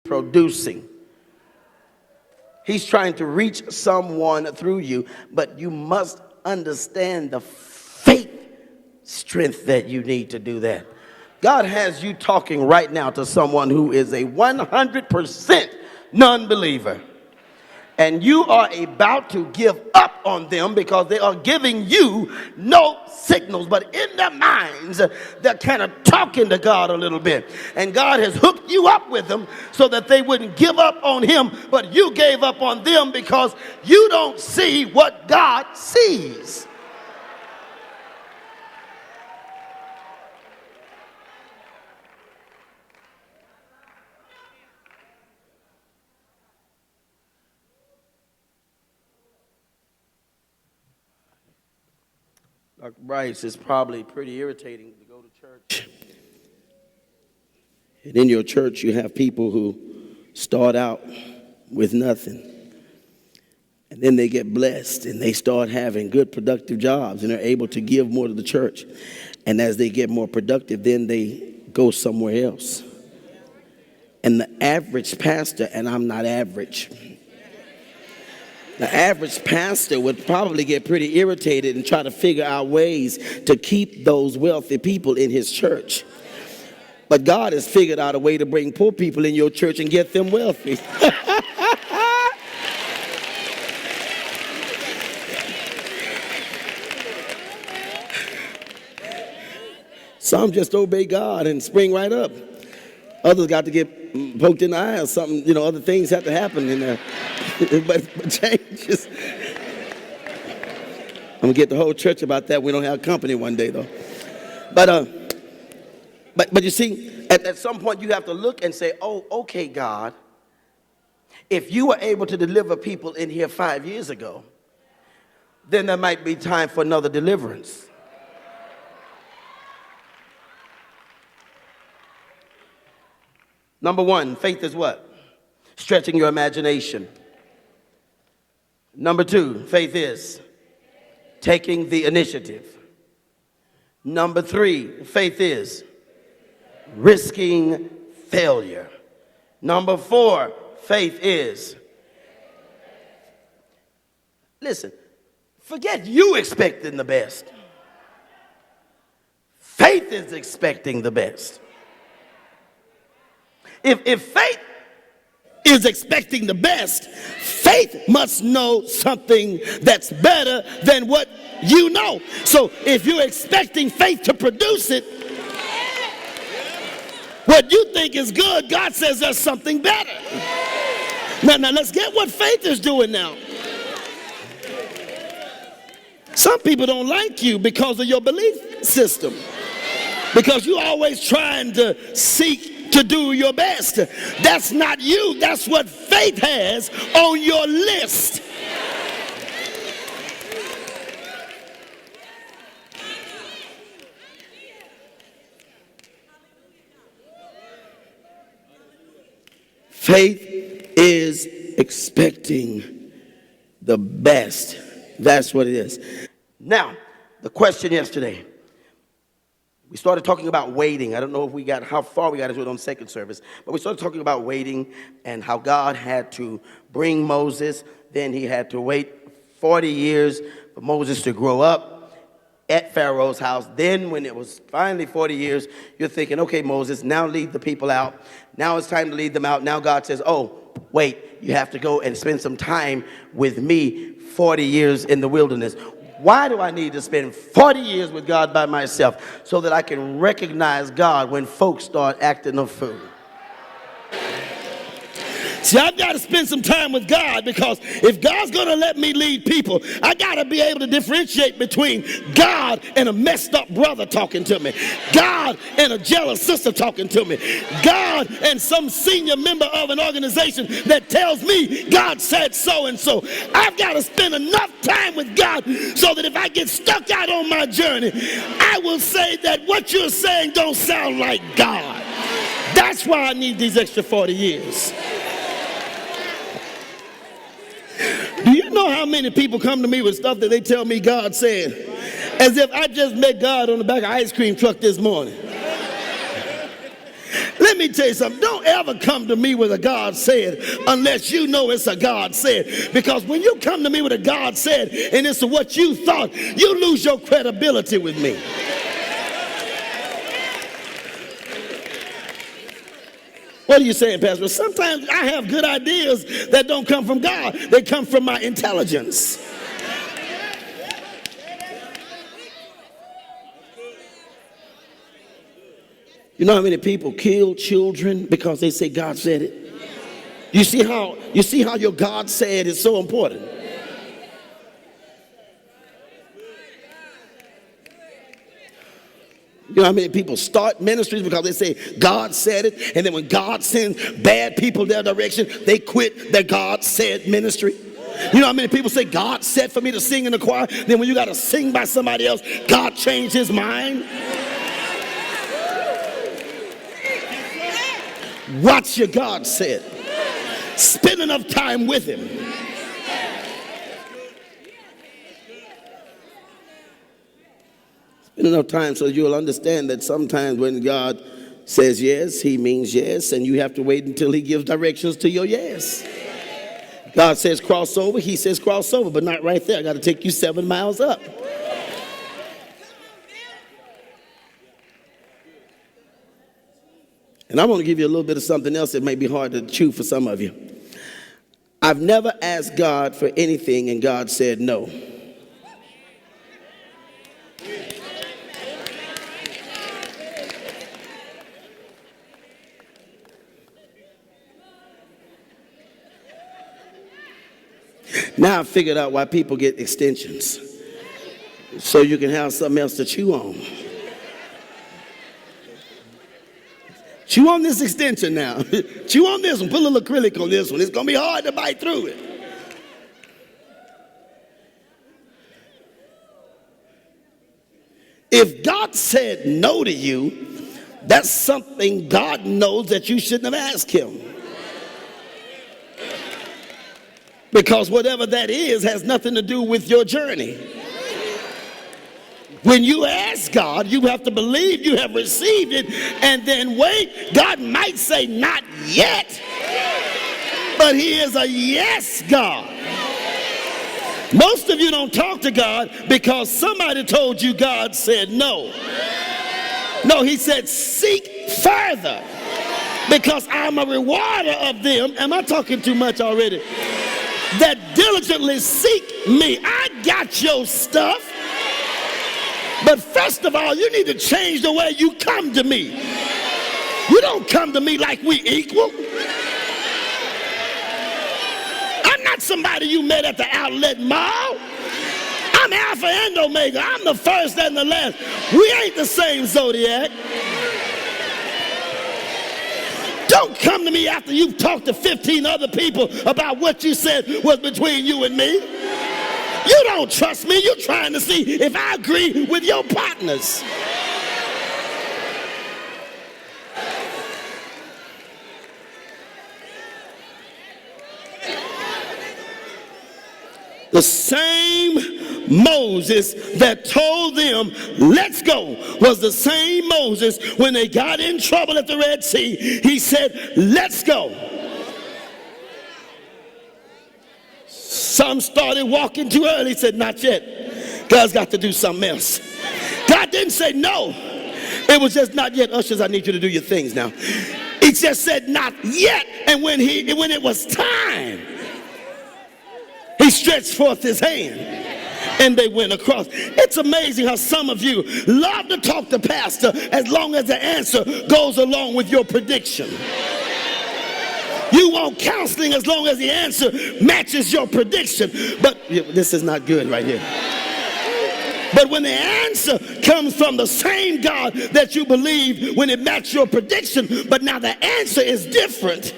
producing. He's trying to reach someone through you, but you must understand the faith strength that you need to do that. God has you talking right now to someone who is a 100% non-believer. And you are about to give up on them because they are giving you no signals. But in their minds, they're kind of talking to God a little bit. And God has hooked you up with them so that they wouldn't give up on him. But you gave up on them because you don't see what God sees. Dr. Bryce, it's probably pretty irritating to go to church. And in your church, you have people who start out with nothing. And then they get blessed and they start having good, productive jobs and they're able to give more to the church. And as they get more productive, then they go somewhere else. And the average pastor, and I'm not average, the average pastor would probably get pretty irritated and try to figure out ways to keep those wealthy people in his church. But God has figured out a way to bring poor people in your church and get them wealthy. Some just obey God and spring right up. Others got to get poked in the eye or something, other things have to happen in there. but changes. I'm going to get the whole church about that. We don't have company one day, though. But you see, at some point you have to look and say, oh, okay, God, if you were able to deliver people in here 5 years ago, then there might be time for another deliverance. Number one, faith is what? Stretching your imagination. Number two, faith is taking the initiative. Number three, faith is risking failure. Number four, faith is, listen, forget you expecting the best. Faith is expecting the best. If faith is expecting the best, faith must know something that's better than what you know. So if you're expecting faith to produce it, what you think is good, God says there's something better. Now let's get what faith is doing now. Some people don't like you because of your belief system, because you're always trying to seek to do your best. That's not you. That's what faith has on your list. Faith is expecting the best. That's what it is. Now, the question yesterday. We started talking about waiting. I don't know how far we got into it on second service, but we started talking about waiting and how God had to bring Moses. Then he had to wait 40 years for Moses to grow up at Pharaoh's house. Then when it was finally 40 years, you're thinking, okay, Moses, now lead the people out. Now it's time to lead them out. Now God says, oh, wait, you have to go and spend some time with me 40 years in the wilderness. Why do I need to spend 40 years with God by myself? So that I can recognize God when folks start acting a fool. See, I've got to spend some time with God, because if God's going to let me lead people, I got to be able to differentiate between God and a messed up brother talking to me, God and a jealous sister talking to me, God and some senior member of an organization that tells me God said so and so. I've got to spend enough time with God so that if I get stuck out on my journey, I will say that what you're saying don't sound like God. That's why I need these extra 40 years. Do you know how many people come to me with stuff that they tell me God said, as if I just met God on the back of an ice cream truck this morning? Let let me tell you something. Don't ever come to me with a God said unless you know it's a God said. Because when you come to me with a God said and it's what you thought, you lose your credibility with me. What are you saying, Pastor? Sometimes I have good ideas that don't come from God. They come from my intelligence. You know how many people kill children because they say God said it? You see how your God said is so important? You know how many people start ministries because they say God said it, and then when God sends bad people their direction, they quit the God said ministry? You know how many people say God said for me to sing in the choir, then when you got to sing by somebody else, God changed his mind? Watch your God said. Spend enough time with him. Spend enough time so you'll understand that sometimes when God says yes, he means yes, and you have to wait until he gives directions to your yes. God says cross over, he says cross over, but not right there. I got to take you 7 miles up. And I'm going to give you a little bit of something else that may be hard to chew for some of you. I've never asked God for anything and God said no. Now I figured out why people get extensions. So you can have something else to chew on. Chew on this extension now. Chew on this one. Put a little acrylic on this one. It's going to be hard to bite through it. If God said no to you, that's something God knows that you shouldn't have asked him. Because whatever that is has nothing to do with your journey. When you ask God, you have to believe you have received it and then wait. God might say not yet, but he is a yes God. Most of you don't talk to God because somebody told you God said no. No, he said seek further because I'm a rewarder of them. Am I talking too much already? That diligently seek me. I got your stuff. But first of all, you need to change the way you come to me. You don't come to me like we equal. I'm not somebody you met at the outlet mall. I'm Alpha and Omega. I'm the first and the last. We ain't the same zodiac. Don't come to me after you've talked to 15 other people about what you said was between you and me. You don't trust me. You're trying to see if I agree with your partners. The same Moses that told them, let's go, was the same Moses when they got in trouble at the Red Sea. He said, let's go. Some started walking too early. He said, not yet. God's got to do something else. God didn't say no. It was just not yet. Ushers, I need you to do your things now. He just said not yet. And when it was time, he stretched forth his hand and they went across. It's amazing how some of you love to talk to pastor as long as the answer goes along with your prediction. You want counseling as long as the answer matches your prediction. But this is not good right here. But when the answer comes from the same God that you believe when it matches your prediction, but now the answer is different.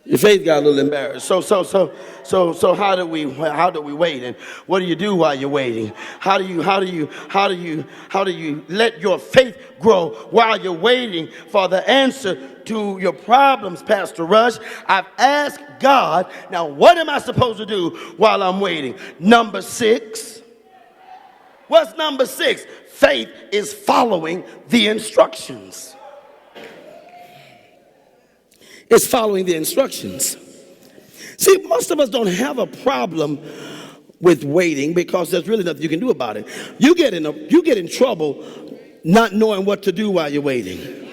Your faith got a little embarrassed. So how do we wait? And what do you do while you're waiting? How do you let your faith grow while you're waiting for the answer to your problems, Pastor Rush? I've asked God, now what am I supposed to do while I'm waiting? Number 6, What's number 6? Faith is following the instructions. It's following the instructions. See, most of us don't have a problem with waiting because there's really nothing you can do about it. You get in trouble not knowing what to do while you're waiting.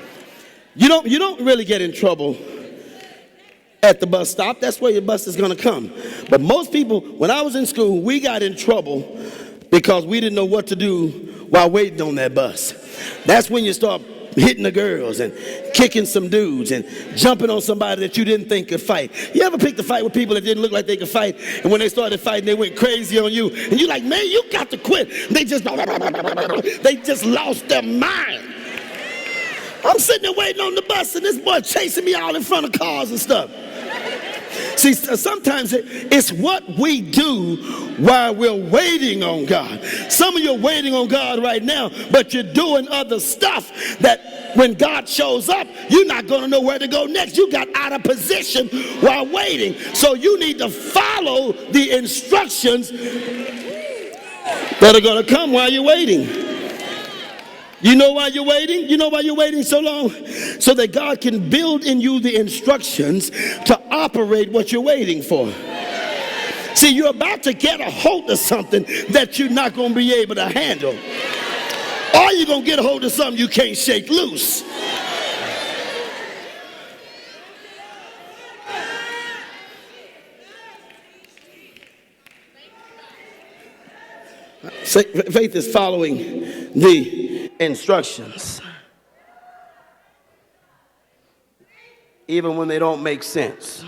You don't really get in trouble at the bus stop. That's where your bus is going to come. But most people, when I was in school, we got in trouble because we didn't know what to do while waiting on that bus. That's when you start hitting the girls and kicking some dudes and jumping on somebody that you didn't think could fight. You ever picked a fight with people that didn't look like they could fight, and when they started fighting, they went crazy on you, and you're like, man, you got to quit. They just lost their mind. I'm sitting there waiting on the bus, and this boy chasing me all in front of cars and stuff. See, sometimes it's what we do while we're waiting on God. Some of you are waiting on God right now, but you're doing other stuff that when God shows up, you're not going to know where to go next. You got out of position while waiting. So you need to follow the instructions that are going to come while you're waiting. You know why you're waiting? You know why you're waiting so long? So that God can build in you the instructions to operate what you're waiting for. See, you're about to get a hold of something that you're not going to be able to handle. Or you're going to get a hold of something you can't shake loose. Faith is following the instructions, even when they don't make sense,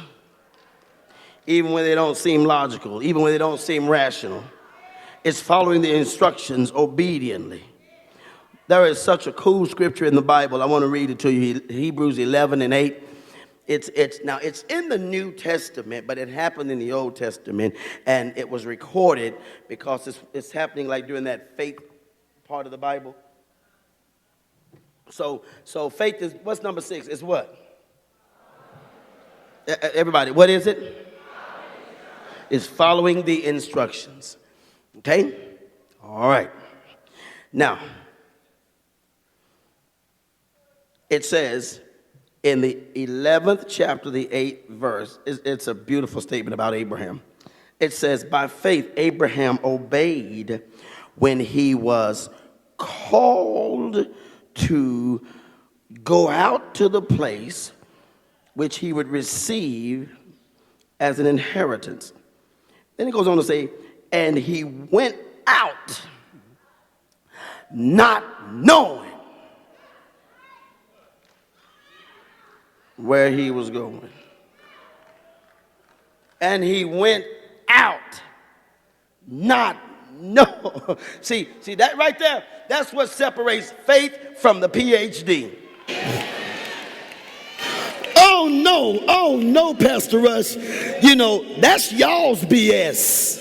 even when they don't seem logical, even when they don't seem rational. It's following the instructions obediently. There is such a cool scripture in the Bible. I want to read it to you. Hebrews 11:8. It's in the New Testament, but it happened in the Old Testament, and it was recorded because it's happening like during that faith part of the Bible. So faith is, what's number 6? It's what? Everybody, what is it? It's following the instructions. Okay? All right. Now, it says in the 11th chapter, the 8th verse, it's a beautiful statement about Abraham. It says, by faith, Abraham obeyed when he was called to go out to the place which he would receive as an inheritance. Then he goes on to say, and he went out not knowing where he was going. And he went out not knowing. See that right there? That's what separates faith from the PhD. Oh no, Pastor Rush. You know, that's y'all's BS.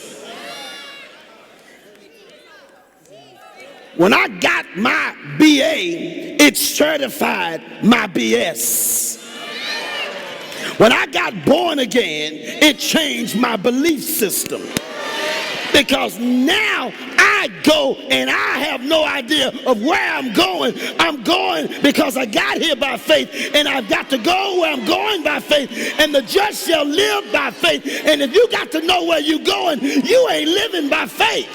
When I got my BA, it certified my BS. When I got born again, it changed my belief system. Because now I go and I have no idea of where I'm going. I'm going because I got here by faith, and I've got to go where I'm going by faith, and the just shall live by faith. And if you got to know where you're going, you ain't living by faith.